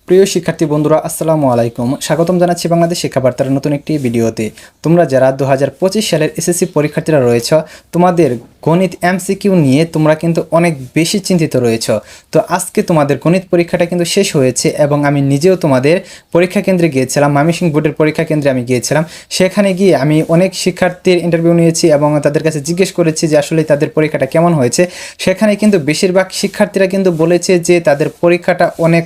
প্রিয় শিক্ষার্থী বন্ধুরা আসসালামু আলাইকুম, স্বাগতম জানাচ্ছি বাংলাদেশ শিক্ষা বার্তার নতুন একটি ভিডিওতে। তোমরা যারা 2025 সালের এসএসসি পরীক্ষার্থীরা রয়েছ, তোমাদের গণিত এমসিকিউ নিয়ে তোমরা কিন্তু অনেক বেশি চিন্তিত রয়েছ। তো আজকে তোমাদের গণিত পরীক্ষাটা কিন্তু শেষ হয়েছে এবং আমি নিজেও তোমাদের পরীক্ষা কেন্দ্রে গিয়েছিলাম, ময়মনসিংহ বোর্ডের পরীক্ষা কেন্দ্রে আমি গিয়েছিলাম। সেখানে গিয়ে আমি অনেক শিক্ষার্থীর ইন্টারভিউ নিয়েছি এবং তাদের কাছে জিজ্ঞেস করেছি যে আসলে তাদের পরীক্ষাটা কেমন হয়েছে। সেখানে কিন্তু বেশিরভাগ শিক্ষার্থীরা কিন্তু বলেছে যে তাদের পরীক্ষাটা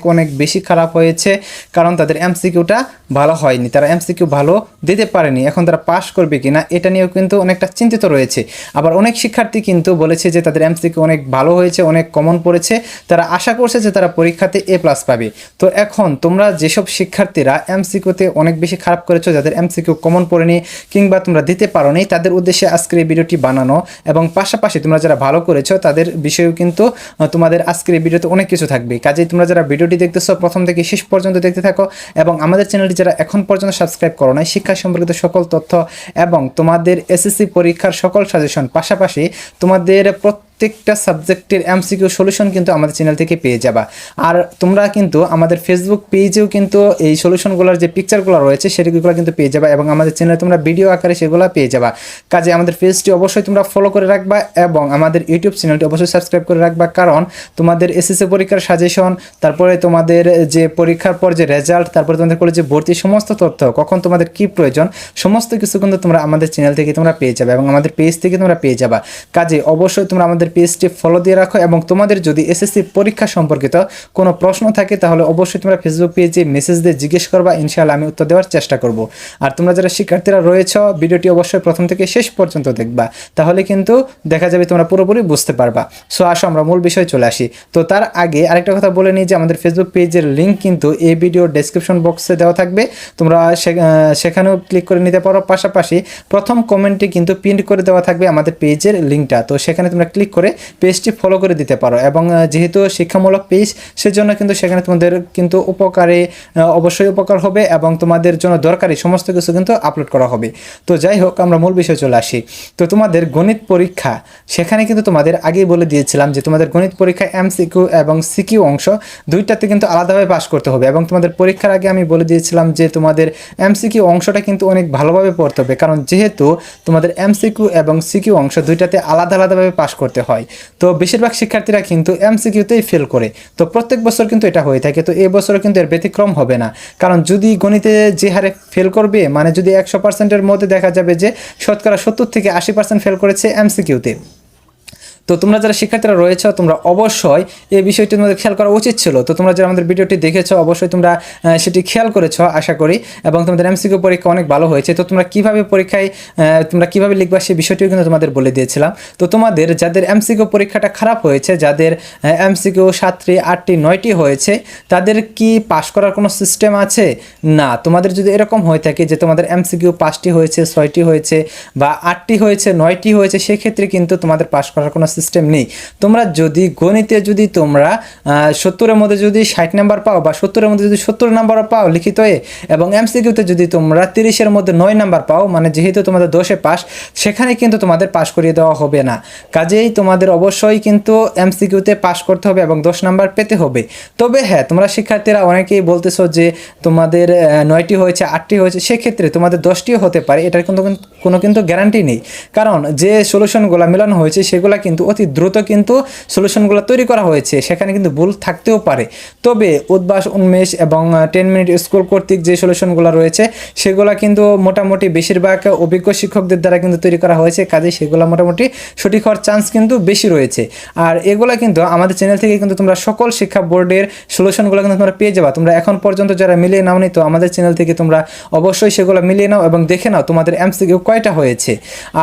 অনেক বেশি খারাপ হয়েছে, কারণ তাদের এমসিকিউটা ভালো হয়নি, তারা এমসিকিউ ভালো দিতে পারেনি। এখন তারা পাস করবে কিনা এটা নিয়েও কিন্তু অনেকটা চিন্তিত রয়েছে। আবার অনেক শিক্ষার্থী কিন্তু বলেছে যে তাদের এমসিকিউ অনেক ভালো হয়েছে, অনেক কমন পড়েছে, তারা আশা করছে যে তারা পরীক্ষাতে A+ পাবে। তো এখন তোমরা যেসব শিক্ষার্থীরা এমসিকিউতে অনেক বেশি খারাপ করেছো, যাদের এমসিকিউ কমন পড়েনি কিংবা তোমরা দিতে পারোনি, তাদের উদ্দেশ্যে আজকের এই ভিডিওটি বানানো। এবং পাশাপাশি তোমরা যারা ভালো করেছো তাদের বিষয়েও কিন্তু তোমাদের আজকের এই ভিডিওতে অনেক কিছু থাকবে। কাজেই তোমরা যারা ভিডিওটি দেখতেছো প্রথম থেকে শেষ পর্যন্ত দেখতে থাকো এবং আমাদের চ্যানেলটি যারা এখন পর্যন্ত সাবস্ক্রাইব করো নাই, শিক্ষা সম্পর্কিত সকল তথ্য এবং তোমাদের এসএসসি পরীক্ষার সকল সাজেশন, পাশাপাশি তোমাদের প্রত্যেকটা সাবজেক্টের এমসিকিউ সলিউশন কিন্তু আমাদের চ্যানেল থেকে পেয়ে যাবা। আর তোমরা কিন্তু আমাদের ফেসবুক পেজেও কিন্তু এই সলিউশনগুলোর যে পিকচারগুলো রয়েছে সেগুলো কিন্তু পেয়ে যাবা এবং আমাদের চ্যানেলে তোমরা ভিডিও আকারে সেগুলো পেয়ে যাবা। কাজে আমাদের পেজটি অবশ্যই তোমরা ফলো করে রাখবা এবং আমাদের ইউটিউব চ্যানেলটি অবশ্যই সাবস্ক্রাইব করে রাখবা, কারণ তোমাদের এসএসসি পরীক্ষার সাজেশন, তারপরে তোমাদের যে পরীক্ষার পর যে রেজাল্ট, তারপরে তোমাদের কলেজে ভর্তি সমস্ত তথ্য, কখন তোমাদের কি প্রয়োজন, সমস্ত কিছু কিন্তু তোমরা আমাদের চ্যানেল থেকে তোমরা পেয়ে যাবে এবং আমাদের পেজ থেকে তোমরা পেয়ে যাবা। কাজে অবশ্যই তোমরা আমাদের পেজটি ফলো দিয়ে রাখো এবং তোমাদের যদি এসএসসি পরীক্ষা সম্পর্কিত কোনো প্রশ্ন থাকে তাহলে অবশ্যই তোমরা ফেসবুক পেজে মেসেজ দিয়ে জিজ্ঞেস করবা, ইনশাআল্লাহ আমি উত্তর দেওয়ার চেষ্টা করব। আর তোমরা যারা শিক্ষার্থীরা রয়েছ ভিডিওটি অবশ্যই প্রথম থেকে শেষ পর্যন্ত দেখবা, তাহলে কিন্তু দেখা যাবে তোমরা পুরোপুরি বুঝতে পারবা। সো আসো আমরা মূল বিষয়ে চলে আসি। তো তার আগে আরেকটা কথা বলে নিই যে আমাদের ফেসবুক পেজের লিঙ্ক কিন্তু এই ভিডিও ডেসক্রিপশন বক্সে দেওয়া থাকবে, তোমরা সেখানেও ক্লিক করে নিতে পারো। পাশাপাশি প্রথম কমেন্টে কিন্তু পিন করে দেওয়া থাকবে আমাদের পেজের লিঙ্কটা, তো সেখানে তোমরা ক্লিক করে পেজটি ফলো করে দিতে পারো। এবং যেহেতু শিক্ষামূলক পেজ, সেজন্য কিন্তু সেখানে তোমাদের কিন্তু অবশ্যই উপকার হবে এবং তোমাদের জন্য দরকারি সমস্ত কিছু কিন্তু আপলোড করা হবে। তো যাই হোক, আমরা মূল বিষয়ে চলে আসি। তো তোমাদের গণিত পরীক্ষা, সেখানে কিন্তু তোমাদের আগেই বলে দিয়েছিলাম যে তোমাদের গণিত পরীক্ষা এমসিকিউ এবং সিকিউ অংশ দুইটাতে কিন্তু আলাদাভাবে পাস করতে হবে। এবং তোমাদের পরীক্ষার আগে আমি বলে দিয়েছিলাম যে তোমাদের এমসিকিউ অংশটা কিন্তু অনেক ভালোভাবে পড়তে হবে, কারণ যেহেতু তোমাদের এমসিকিউ এবং সিকিউ অংশ দুইটাতে আলাদাভাবে পাস করতে হয়। তো বেশিরভাগ শিক্ষার্থীরা কিন্তু এমসিকিউতেই ফেল করে, তো প্রত্যেক বছর কিন্তু এটা হয়ে থাকে। তো এই বছরও কিন্তু এর ব্যতিক্রম হবে না, কারণ যদি গণিতে যে হারে ফেল করবে, মানে যদি 100%-এর মধ্যে দেখা যাবে যে শতকরা 70 থেকে 80% ফেল করেছে এমসিকিউতে। তো তোমরা যারা শিক্ষার্থীরা রয়েছে তোমরা অবশ্যই এই বিষয়টি তোমাদের খেয়াল করা উচিত ছিল। তো তোমরা যারা আমাদের ভিডিওটি দেখেছো অবশ্যই তোমরা সেটি খেয়াল করেছো আশা করি, এবং তোমাদের এমসিকিউ পরীক্ষা অনেক ভালো হয়েছে। তো তোমরা কীভাবে পরীক্ষায় তোমরা কীভাবে লিখবা সেই বিষয়টিও কিন্তু তোমাদের বলে দিয়েছিলাম। তো তোমাদের যাদের এমসিকিউ পরীক্ষাটা খারাপ হয়েছে, যাদের এমসিকিউ 7টি 8টি 9টি হয়েছে, তাদের কি পাস করার কোনো সিস্টেম আছে? না। তোমাদের যদি এরকম হয়ে থাকে যে তোমাদের এমসিকিউ 5টি হয়েছে, 6টি হয়েছে বা 8টি হয়েছে, 9টি হয়েছে, সেক্ষেত্রে কিন্তু তোমাদের পাস করার কোনো সিস্টেম নেই। তোমরা যদি গণিতে যদি তোমরা 70-এর মধ্যে যদি 60 নাম্বার পাও বা 70-এর মধ্যে যদি 70 নাম্বারও পাও লিখিত এবং এমসিকিউতে যদি তোমরা 30-এর মধ্যে 9 নাম্বার পাও, মানে যেহেতু তোমাদের 10-এ পাস, সেখানে কিন্তু তোমাদের পাস করিয়ে দেওয়া হবে না। কাজেই তোমাদের অবশ্যই কিন্তু এমসিকিউতে পাস করতে হবে এবং 10 নাম্বার পেতে হবে। তবে হ্যাঁ, তোমরা শিক্ষার্থীরা অনেকেই বলতেছো যে তোমাদের 9টি হয়েছে, 8টি হয়েছে, সেক্ষেত্রে তোমাদের 10টিও হতে পারে, এটার কিন্তু গ্যারান্টি নেই। কারণ যে সলিউশনগুলো মেলানো হয়েছে সেগুলো কিন্তু অতি দ্রুত কিন্তু সলিউশনগুলো তৈরি করা হয়েছে, সেখানে কিন্তু ভুল থাকতেও পারে। তবে উদ্ভাস উন্মেষ এবং 10 মিনিট স্কুল কর্তৃক যে সলিউশনগুলো রয়েছে সেগুলো কিন্তু মোটামুটি বেশিরভাগ অভিজ্ঞ শিক্ষকদের দ্বারা কিন্তু তৈরি করা হয়েছে, কাজে সেগুলো মোটামুটি সঠিক হওয়ার চান্স কিন্তু বেশি রয়েছে। আর এগুলো কিন্তু আমাদের চ্যানেল থেকে কিন্তু তোমরা সকল শিক্ষা বোর্ডের সলিউশনগুলো কিন্তু তোমরা পেয়ে যাবা। তোমরা এখন পর্যন্ত যারা মিলিয়ে নাওনি, তো আমাদের চ্যানেল থেকে তোমরা অবশ্যই সেগুলো মিলিয়ে নাও এবং দেখে নাও তোমাদের এমসিকিউ কয়টা হয়েছে।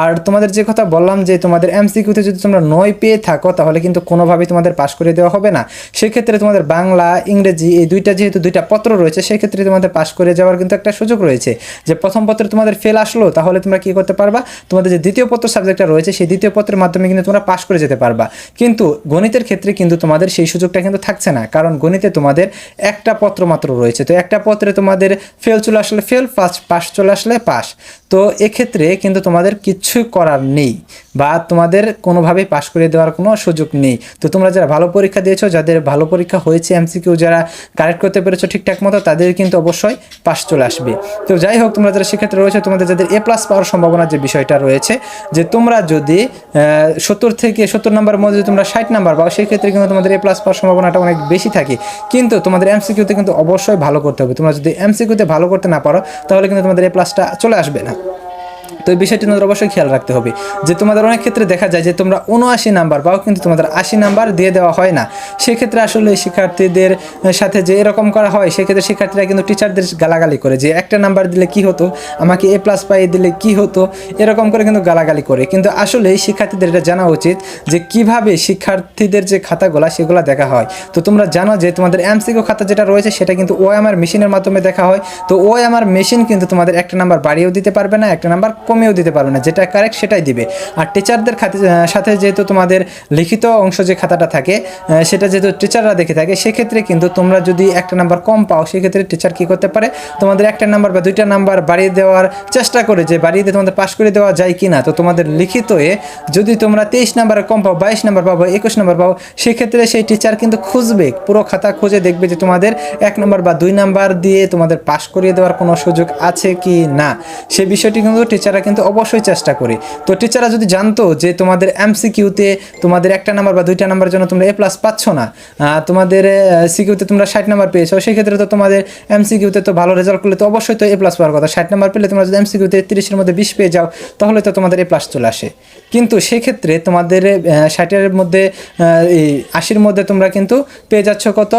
আর তোমাদের যে কথা বললাম যে তোমাদের এমসিকিউতে যদি তোমরা 9 পেয়ে থাকো তাহলে কিন্তু কোনোভাবেই তোমাদের পাস করে দেওয়া হবে না। সেক্ষেত্রে তোমাদের বাংলা, ইংরেজি এই দুইটা যেহেতু দুইটা পত্র রয়েছে, সেক্ষেত্রে তোমাদের পাস করে যাওয়ার কিন্তু একটা সুযোগ রয়েছে। যে প্রথম পত্রে তোমাদের ফেল আসলো, তাহলে তোমরা কি করতে পারবা, তোমাদের যে দ্বিতীয় পত্র সাবজেক্টটা রয়েছে সেই দ্বিতীয় পত্রের মাধ্যমে কিন্তু তোমরা পাস করে যেতে পারবা। কিন্তু গণিতের ক্ষেত্রে কিন্তু তোমাদের সেই সুযোগটা কিন্তু থাকছে না, কারণ গণিতে তোমাদের একটা পত্র মাত্র রয়েছে। তো একটা পত্রে তোমাদের ফেল চলে আসলে ফেল, পাস চলে আসলে পাস। তো এক্ষেত্রে সেক্ষেত্রে কিন্তু তোমাদের কিচ্ছু করার নেই বা তোমাদের কোনোভাবেই পাশ করে দেওয়ার কোনো সুযোগ নেই। তো তোমরা যারা ভালো পরীক্ষা দিয়েছো, যাদের ভালো পরীক্ষা হয়েছে, এমসিকিউ যারা কারেক্ট করতে পেরেছো ঠিকঠাক মতো, তাদের কিন্তু অবশ্যই পাশ চলে আসবে। তো যাই হোক, তোমরা যারা শিক্ষার্থী রয়েছে, তোমাদের যাদের এ প্লাস পাওয়ার সম্ভাবনা যে বিষয়টা রয়েছে, যে তোমরা যদি 70 নাম্বার মধ্যে তোমরা 60 নাম্বার পাও, সেক্ষেত্রে কিন্তু তোমাদের এ প্লাস পাওয়ার সম্ভাবনাটা অনেক বেশি থাকে। কিন্তু তোমাদের এমসিকিউতে কিন্তু অবশ্যই ভালো করতে হবে। তোমরা যদি এমসিকিউতে ভালো করতে না পারো, তাহলে কিন্তু তোমাদের এ প্লাসটা চলে আসবে না। তো এই বিষয়টি তোমাদের অবশ্যই খেয়াল রাখতে হবে যে তোমাদের অনেক ক্ষেত্রে দেখা যায় যে তোমরা 79 নাম্বার পাও, কিন্তু তোমাদের 80 নাম্বার দিয়ে দেওয়া হয় না। সেক্ষেত্রে আসলে শিক্ষার্থীদের সাথে যে এরকম করা হয়, সেক্ষেত্রে শিক্ষার্থীরা কিন্তু টিচারদের গালাগালি করে যে একটা নাম্বার দিলে কি হতো, আমাকে এ প্লাস পাইয়ে দিলে কি হতো, এরকম করে কিন্তু গালাগালি করে। কিন্তু আসলে শিক্ষার্থীদের এটা জানা উচিত যে কিভাবে শিক্ষার্থীদের যে খাতাগুলো সেগুলো দেখা হয়। তো তোমরা জানো যে তোমাদের এমসিকিউ খাতা যেটা রয়েছে সেটা কিন্তু ওএমআর মেশিনের মাধ্যমে দেখা হয়। তো ওএমআর মেশিন কিন্তু তোমাদের একটা নাম্বার বাড়িয়েও দিতে পারবে না, একটা নাম্বার কমেও দিতে পারবে না, যেটা কারেক্ট সেটাই দিবে। আর টিচারদের সাথে যেহেতু তোমাদের লিখিত অংশ যে খাতাটা থাকে সেটা যেহেতু টিচাররা দেখে থাকে, সেক্ষেত্রে কিন্তু তোমরা যদি একটা নাম্বার কম পাও, সেক্ষেত্রে টিচার কী করতে পারে, তোমাদের একটা নাম্বার বা দুইটা নাম্বার বাড়িয়ে দেওয়ার চেষ্টা করে যে বাড়িয়ে দিয়ে তোমাদের পাস করে দেওয়া যায় কি না। তো তোমাদের লিখিতয়ে যদি তোমরা 23 নাম্বারে কম পাও, 22 নাম্বার পাবো, 21 নাম্বার পাও, সেক্ষেত্রে সেই টিচার কিন্তু খুঁজবে, পুরো খাতা খুঁজে দেখবে যে তোমাদের 1 নাম্বার বা 2 নাম্বার দিয়ে তোমাদের পাস করিয়ে দেওয়ার কোনো সুযোগ আছে কি না। সেই বিষয়টি কিন্তু টিচাররা কিন্তু অবশ্যই চেষ্টা করে। তো টিচাররা যদি জানতো যে তোমাদের এমসিকিউতে তোমাদের একটা নাম্বার বা দুইটা নাম্বার জন্য তোমরা এ প্লাস পাচ্ছ না, তোমাদের সিকিউতে তোমরা 60 নাম্বার পেয়েছো, সেক্ষেত্রে তো তোমাদের এমসিকিউতে তো ভালো রেজাল্ট করলে তো অবশ্যই তো এ প্লাস পাওয়ার কথা। 60 নাম্বার পেলে তোমরা যদি এমসিকিউতে 30-এর মধ্যে 20 পেয়ে যাও, তাহলে তো তোমাদের এ প্লাস চলে আসে। কিন্তু সেক্ষেত্রে তোমাদের 60-এর মধ্যে 80-এর মধ্যে তোমরা কিন্তু পেয়ে যাচ্ছ কত,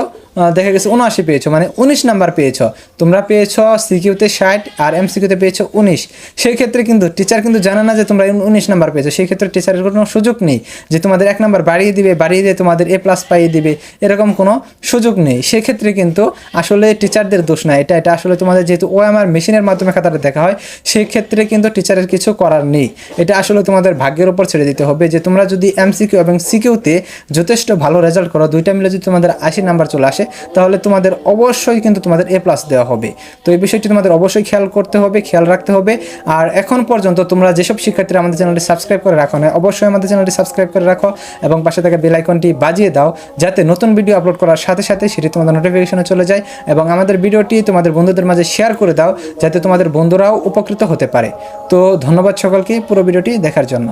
দেখা গেছে 79 পেয়েছো, মানে 19 নাম্বার পেয়েছো। তোমরা পেয়েছো সিকিউতে 60 আর এমসিকিউতে পেয়েছো 19। সেই ক্ষেত্রে কিন্তু টিচার কিন্তু জানে না যে তোমরা 19 নাম্বার পেয়েছো। সেই ক্ষেত্রে টিচারের কোনো সুযোগ নেই যে তোমাদের 1 নাম্বার বাড়িয়ে দিয়ে তোমাদের এ প্লাস পাইয়ে দিবে, এরকম কোনো সুযোগ নেই। সেক্ষেত্রে কিন্তু আসলে টিচারদের দোষ না, এটা আসলে তোমাদের যেহেতু ওএমআর মেশিনের মাধ্যমে খাতাটা দেখা হয়, সেই ক্ষেত্রে কিন্তু টিচারের কিছু করার নেই। এটা আসলে তোমাদের ভাগ্যের উপর ছেড়ে দিতে হবে যে তোমরা যদি এমসিকিউ এবং সিকিউতে যথেষ্ট ভালো রেজাল্ট করো, দুইটা মিলে যদি তোমাদের 80 নাম্বার চলে আসে, তাহলে তোমাদের অবশ্যই কিন্তু তোমাদের এ প্লাস দেওয়া হবে। তো এই বিষয়টি তোমাদের অবশ্যই খেয়াল করতে হবে, খেয়াল রাখতে হবে। আর এখন পর্যন্ত তোমরা যেসব শিক্ষার্থীরা আমাদের চ্যানেলটি সাবস্ক্রাইব করে রাখো না, অবশ্যই আমাদের চ্যানেলটি সাবস্ক্রাইব করে রাখো এবং পাশে থাকা বেল আইকনটি বাজিয়ে দাও, যাতে নতুন ভিডিও আপলোড করার সাথে সাথে সেটি তোমাদের নোটিফিকেশনে চলে যায়। এবং আমাদের ভিডিওটি তোমাদের বন্ধুদের মাঝে শেয়ার করে দাও, যাতে তোমাদের বন্ধুরাও উপকৃত হতে পারে। তো ধন্যবাদ সকলকে পুরো ভিডিওটি দেখার জন্য।